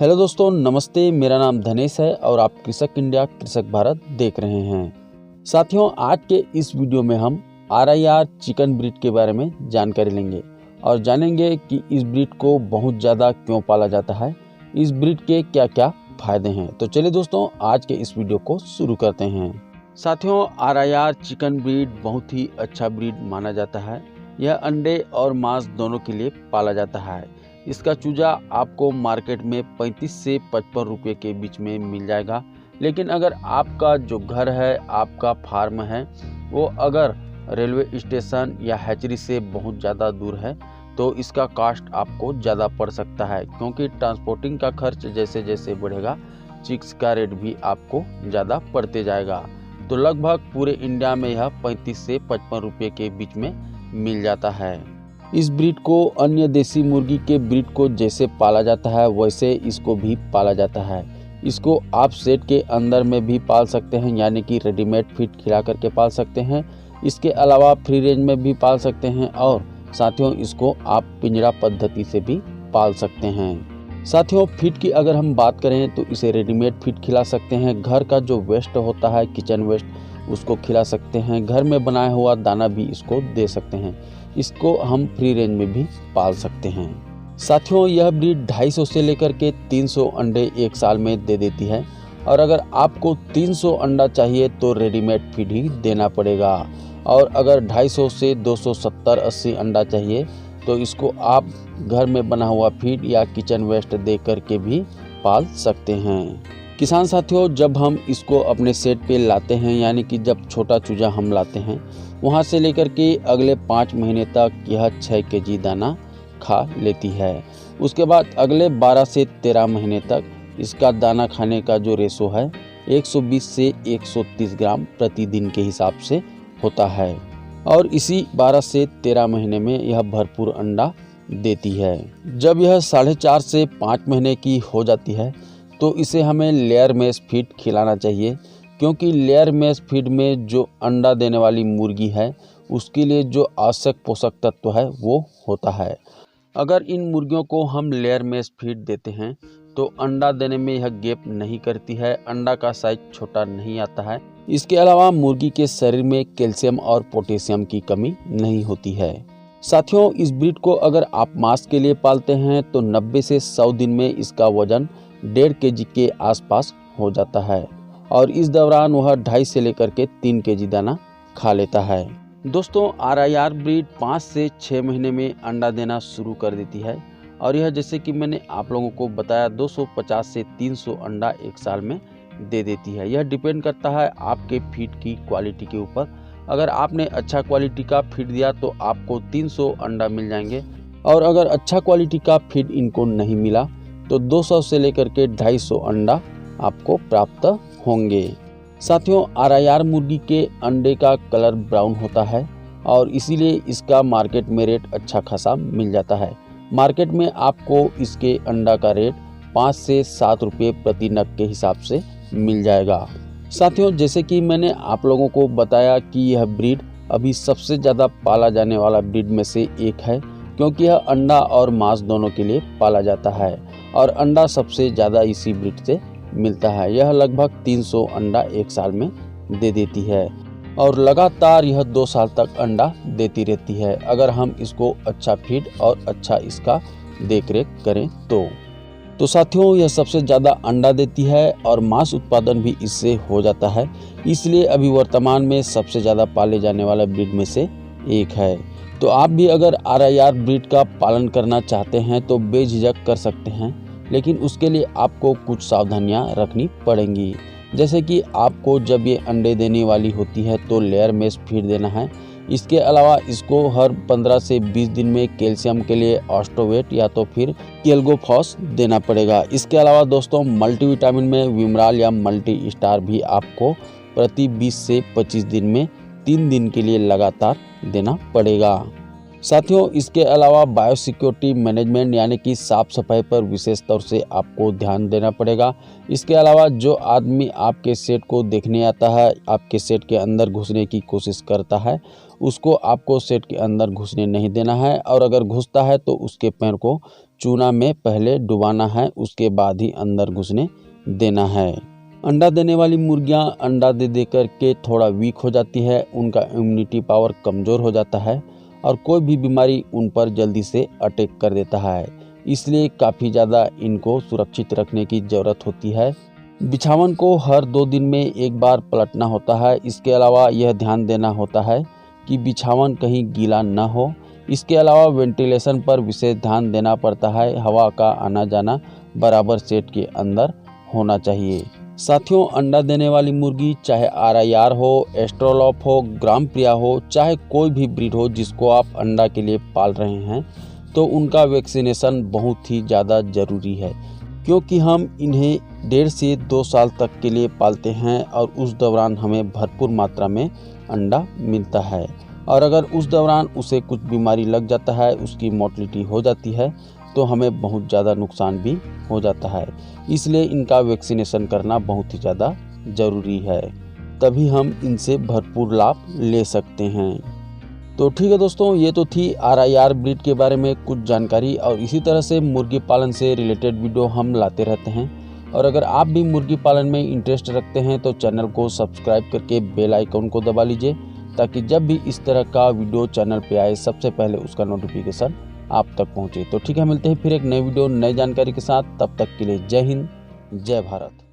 Hello दोस्तों, नमस्ते। मेरा नाम धनेश है और आप कृषक इंडिया कृषक भारत देख रहे हैं। साथियों, आज के इस वीडियो में हम RIR चिकन ब्रीड के बारे में जानकारी लेंगे और जानेंगे कि इस ब्रीड को बहुत ज़्यादा क्यों पाला जाता है, इस ब्रीड के क्या क्या फ़ायदे हैं। तो चलिए दोस्तों, आज के इस वीडियो को शुरू करते हैं। साथियों, RIR चिकन ब्रीड बहुत ही अच्छा ब्रीड माना जाता है। यह अंडे और मांस दोनों के लिए पाला जाता है। इसका चूजा आपको मार्केट में 35 से 55 रुपये के बीच में मिल जाएगा। लेकिन अगर आपका जो घर है, आपका फार्म है, वो अगर रेलवे स्टेशन या हैचरी से बहुत ज़्यादा दूर है तो इसका कास्ट आपको ज़्यादा पड़ सकता है, क्योंकि ट्रांसपोर्टिंग का खर्च जैसे जैसे बढ़ेगा चिक्स का रेट भी आपको ज़्यादा पड़ते जाएगा। तो लगभग पूरे इंडिया में यह 35 से 55 रुपये के बीच में मिल जाता है। इस ब्रीड को अन्य देसी मुर्गी के ब्रीड को जैसे पाला जाता है वैसे इसको भी पाला जाता है। इसको आप सेट के अंदर में भी पाल सकते हैं, यानी कि रेडीमेड फीड खिला करके पाल सकते हैं। इसके अलावा फ्री रेंज में भी पाल सकते हैं और साथियों इसको आप पिंजरा पद्धति से भी पाल सकते हैं। साथियों, फीड की अगर हम बात करें तो इसे रेडीमेड फीड खिला सकते हैं। घर का जो वेस्ट होता है, किचन वेस्ट, उसको खिला सकते हैं। घर में बनाया हुआ दाना भी इसको दे सकते हैं। इसको हम फ्री रेंज में भी पाल सकते हैं। साथियों, यह ब्रीड 250 से लेकर के 300 अंडे एक साल में दे देती है और अगर आपको 300 अंडा चाहिए तो रेडीमेड फीड ही देना पड़ेगा, और अगर 250 से 270-80 अंडा चाहिए तो इसको आप घर में बना हुआ फीड या किचन वेस्ट दे करके भी पाल सकते हैं। किसान साथियों, जब हम इसको अपने सेट पे लाते हैं, यानी कि जब छोटा चूजा हम लाते हैं, वहाँ से लेकर के अगले 5 महीने तक यह 6 केजी दाना खा लेती है। उसके बाद अगले 12 से 13 महीने तक इसका दाना खाने का जो रेशो है 120 से 130 ग्राम प्रतिदिन के हिसाब से होता है, और इसी 12 से 13 महीने में यह भरपूर अंडा देती है। जब यह 4.5 से 5 महीने की हो जाती है तो इसे हमें लेयर मेश फीड खिलाना चाहिए, क्योंकि लेयर मेश फीड में जो अंडा देने वाली मुर्गी है उसके लिए जो आवश्यक पोषक तत्व है वो होता है। अगर इन मुर्गियों को हम लेयर मेश फीड देते हैं तो अंडा देने में यह गैप नहीं करती है, अंडा का साइज छोटा नहीं आता है। इसके अलावा मुर्गी के शरीर में कैल्शियम और पोटेशियम की कमी नहीं होती है। साथियों, इस ब्रीड को अगर आप मांस के लिए पालते हैं तो 90 से 100 दिन में इसका वजन 1.5 केजी के आसपास हो जाता है और इस दौरान वह 2.5 से लेकर के 3 केजी दाना खा लेता है। दोस्तों, RIR ब्रीड 5 से 6 महीने में अंडा देना शुरू कर देती है और यह, जैसे कि मैंने आप लोगों को बताया, 250 से 300 अंडा एक साल में दे देती है। यह डिपेंड करता है आपके फीड की क्वालिटी के ऊपर। अगर आपने अच्छा क्वालिटी का फीड दिया तो आपको 300 अंडा मिल जाएंगे, और अगर अच्छा क्वालिटी का फीड इनको नहीं मिला तो 200 से लेकर के 250 अंडा आपको प्राप्त होंगे। साथियों, RIR मुर्गी के अंडे का कलर ब्राउन होता है और इसीलिए इसका मार्केट में रेट अच्छा खासा मिल जाता है। मार्केट में आपको इसके अंडा का रेट 5 से 7 रुपये प्रति नग के हिसाब से मिल जाएगा। साथियों, जैसे कि मैंने आप लोगों को बताया कि यह ब्रीड अभी सबसे ज़्यादा पाला जाने वाला ब्रीड में से एक है, क्योंकि यह अंडा और मांस दोनों के लिए पाला जाता है और अंडा सबसे ज़्यादा इसी ब्रीड से मिलता है। यह लगभग 300 अंडा एक साल में दे देती है और लगातार यह 2 साल तक अंडा देती रहती है, अगर हम इसको अच्छा फीड और अच्छा इसका देख रेख करें तो साथियों, यह सबसे ज़्यादा अंडा देती है और मांस उत्पादन भी इससे हो जाता है, इसलिए अभी वर्तमान में सबसे ज़्यादा पाले जाने वाला ब्रीड में से एक है। तो आप भी अगर RIR ब्रीड का पालन करना चाहते हैं तो बेझिझक कर सकते हैं, लेकिन उसके लिए आपको कुछ सावधानियां रखनी पड़ेंगी। जैसे कि आपको जब ये अंडे देने वाली होती है तो लेयर मेश फीड देना है। इसके अलावा इसको हर 15 से 20 दिन में कैल्शियम के लिए ऑस्टोवेट या तो फिर केल्गोफॉस देना पड़ेगा। इसके अलावा दोस्तों, मल्टीविटामिन में विमराल या मल्टी स्टार भी आपको प्रति 20 से 25 दिन में 3 दिन के लिए लगातार देना पड़ेगा। साथियों, इसके अलावा बायोसिक्योरिटी मैनेजमेंट यानी कि साफ सफाई पर विशेष तौर से आपको ध्यान देना पड़ेगा। इसके अलावा जो आदमी आपके सेट को देखने आता है, आपके सेट के अंदर घुसने की कोशिश करता है, उसको आपको सेट के अंदर घुसने नहीं देना है, और अगर घुसता है तो उसके पैर को चूना में पहले डुबाना है, उसके बाद ही अंदर घुसने देना है। अंडा देने वाली मुर्गियां अंडा दे कर के थोड़ा वीक हो जाती है, उनका इम्यूनिटी पावर कमज़ोर हो जाता है और कोई भी बीमारी उन पर जल्दी से अटैक कर देता है। इसलिए काफ़ी ज़्यादा इनको सुरक्षित रखने की ज़रूरत होती है। बिछावन को हर 2 दिन में एक बार पलटना होता है। इसके अलावा यह ध्यान देना होता है कि बिछावन कहीं गीला न हो। इसके अलावा वेंटिलेशन पर विशेष ध्यान देना पड़ता है। हवा का आना जाना बराबर सेट के अंदर होना चाहिए। साथियों, अंडा देने वाली मुर्गी चाहे RIR हो, एस्ट्रोलॉप हो, ग्राम प्रिया हो, चाहे कोई भी ब्रीड हो जिसको आप अंडा के लिए पाल रहे हैं, तो उनका वैक्सीनेशन बहुत ही ज़्यादा ज़रूरी है, क्योंकि हम इन्हें 1.5 से 2 साल तक के लिए पालते हैं और उस दौरान हमें भरपूर मात्रा में अंडा मिलता है। और अगर उस दौरान उसे कुछ बीमारी लग जाता है, उसकी मोर्टलिटी हो जाती है, तो हमें बहुत ज़्यादा नुकसान भी हो जाता है। इसलिए इनका वैक्सीनेशन करना बहुत ही ज़्यादा ज़रूरी है, तभी हम इनसे भरपूर लाभ ले सकते हैं। तो ठीक है दोस्तों, ये तो थी RIR ब्रीड के बारे में कुछ जानकारी, और इसी तरह से मुर्गी पालन से रिलेटेड वीडियो हम लाते रहते हैं। और अगर आप भी मुर्गी पालन में इंटरेस्ट रखते हैं तो चैनल को सब्सक्राइब करके बेल आइकन को दबा लीजिए, ताकि जब भी इस तरह का वीडियो चैनल पे आए सबसे पहले उसका नोटिफिकेशन आप तक पहुंचे। तो ठीक है, मिलते हैं फिर एक नए वीडियो नई जानकारी के साथ। तब तक के लिए जय हिंद, जय भारत।